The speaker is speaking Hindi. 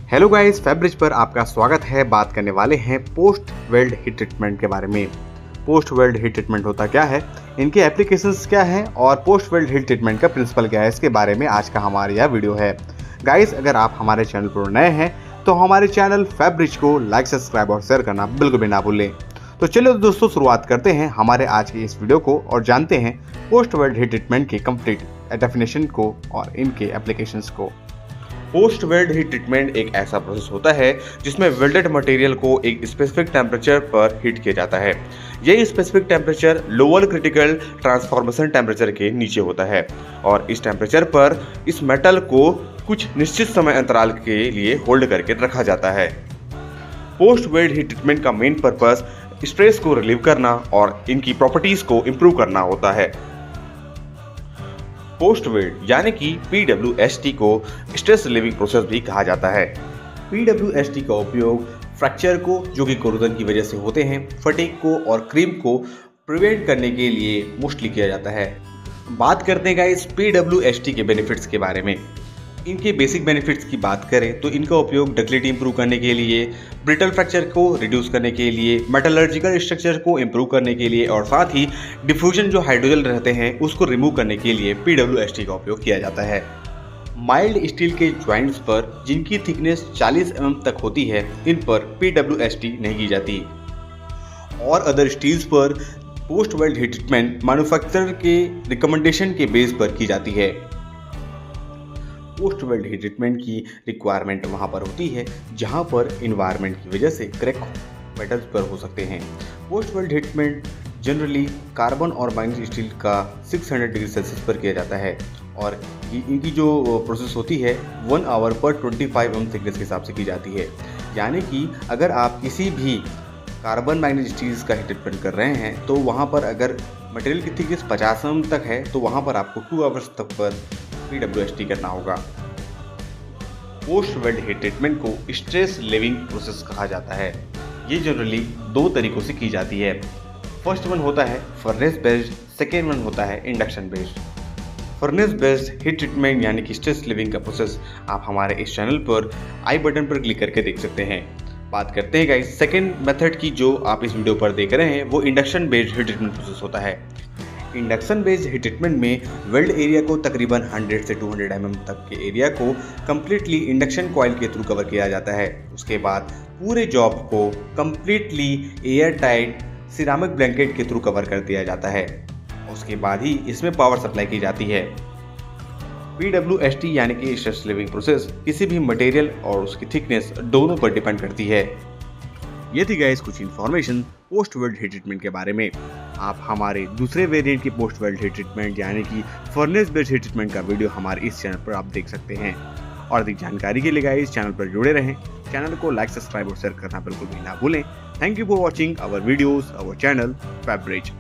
हेलो गाइस, फैब्रिज पर आपका स्वागत है। बात करने वाले हैं पोस्ट वेल्ड हीट ट्रीटमेंट के बारे में। पोस्ट वेल्ड हीट ट्रीटमेंट होता क्या है, इनके एप्लीकेशंस क्या हैं और पोस्ट वेल्ड हीट ट्रीटमेंट का प्रिंसिपल क्या है, इसके बारे में आज का हमारा यह वीडियो है। गाइस, अगर आप हमारे चैनल पर नए हैं तो हमारे चैनल फैब्रिज को लाइक, सब्सक्राइब और शेयर करना बिल्कुल भी ना भूलें। तो चलिए दोस्तों, शुरुआत करते हैं हमारे आज की इस वीडियो को और जानते हैं पोस्ट वेल्ड हीट ट्रीटमेंट की कंप्लीट डेफिनेशन को और इनके एप्लीकेशंस को। पोस्ट वेल्ड हीट ट्रीटमेंट एक ऐसा प्रोसेस होता है जिसमें वेल्डेड मटेरियल को एक स्पेसिफिक टेम्परेचर पर हीट किया जाता है। यह specific temperature lower critical transformation temperature के नीचे होता है और इस टेम्परेचर पर इस मेटल को कुछ निश्चित समय अंतराल के लिए होल्ड करके रखा जाता है। पोस्ट वेल्ड हीट ट्रीटमेंट का मेन पर्पस स्ट्रेस को रिलीव करना और इनकी प्रॉपर्टीज को इम्प्रूव करना होता है। पोस्ट वेल्ड यानी कि PWST को स्ट्रेस रिलीविंग प्रोसेस भी कहा जाता है। PWST का उपयोग फ्रैक्चर को, जो कि कोरोजन की वजह से होते हैं, फटीग को और क्रीप को प्रिवेंट करने के लिए मोस्टली किया जाता है। बात करते हैं गाइस PWST के बेनिफिट्स के बारे में। इनके बेसिक बेनिफिट्स की बात करें तो इनका उपयोग डक्टिलिटी इंप्रूव करने के लिए, ब्रिटल फ्रैक्चर को रिड्यूस करने के लिए, मेटलर्जिकल स्ट्रक्चर को इंप्रूव करने के लिए और साथ ही डिफ्यूजन जो हाइड्रोजन रहते हैं उसको रिमूव करने के लिए PWST का उपयोग किया जाता है। माइल्ड स्टील के ज्वाइंट्स पर जिनकी थिकनेस 40 mm तक होती है, इन पर PWST नहीं की जाती और अदर स्टील्स पर post weld heat treatment manufacturer के रिकमेंडेशन के बेस पर की जाती है। पोस्ट वेल्ड हीट ट्रीटमेंट की रिक्वायरमेंट वहाँ पर होती है जहाँ पर इन्वायरमेंट की वजह से क्रैक मेटल्स पर हो सकते हैं। Post weld heat treatment generally carbon और मैग्नीज स्टील का 600 डिग्री सेल्सियस पर किया जाता है और इनकी जो प्रोसेस होती है 1 आवर पर 25 mm थिकनेस के हिसाब से की जाती है। यानी कि अगर आप किसी भी कार्बन मैग्नीज स्टील्स का हीट ट्रीटमेंट कर रहे हैं तो वहाँ पर अगर मटेरियल की थिकनेस 50 mm तक है तो वहाँ पर आपको 2 आवर्स तक पर PWST करना होगा। पोस्ट वेल्ड हीट ट्रीटमेंट को स्ट्रेस रिलीविंग प्रोसेस कहा जाता है। ये जनरली 2 तरीकों से की जाती है। फर्स्ट वन होता है फर्नेस बेस्ड, सेकेंड वन होता है induction based. Furnace based heat treatment यानी कि स्ट्रेस रिलीविंग का प्रोसेस आप हमारे इस चैनल पर आई बटन पर क्लिक करके देख सकते हैं। बात करते हैं गाइस सेकेंड मेथड की, जो आप इस वीडियो पर देख रहे हैं, वो induction based heat treatment process होता है। इंडक्शन बेस्ड हीट ट्रीटमेंट में वेल्ड एरिया को तकरीबन 100 से 200 mm तक के एरिया को कम्प्लीटली इंडक्शन कॉइल के थ्रू कवर किया जाता है। उसके बाद पूरे जॉब को completely air tight ceramic blanket के थ्रू कवर कर दिया जाता है। उसके बाद ही इसमें पावर सप्लाई की जाती है। PWST यानी कि स्ट्रेस रिलीविंग प्रोसेस किसी भी मटेरियल और उसकी थिकनेस दोनों पर डिपेंड करती है। ये थी गाइस कुछ information post weld heat treatment के बारे में। आप हमारे दूसरे वेरिएंट की पोस्ट वेल्ड हीट ट्रीटमेंट यानी कि फर्नेस बेस्ड हीट ट्रीटमेंट का वीडियो हमारे इस चैनल पर आप देख सकते हैं। और अधिक जानकारी के लिए गाइस चैनल पर जुड़े रहें। चैनल को लाइक, सब्सक्राइब और शेयर करना बिल्कुल भी ना भूलें। Thank you for watching our videos, our channel Febreze.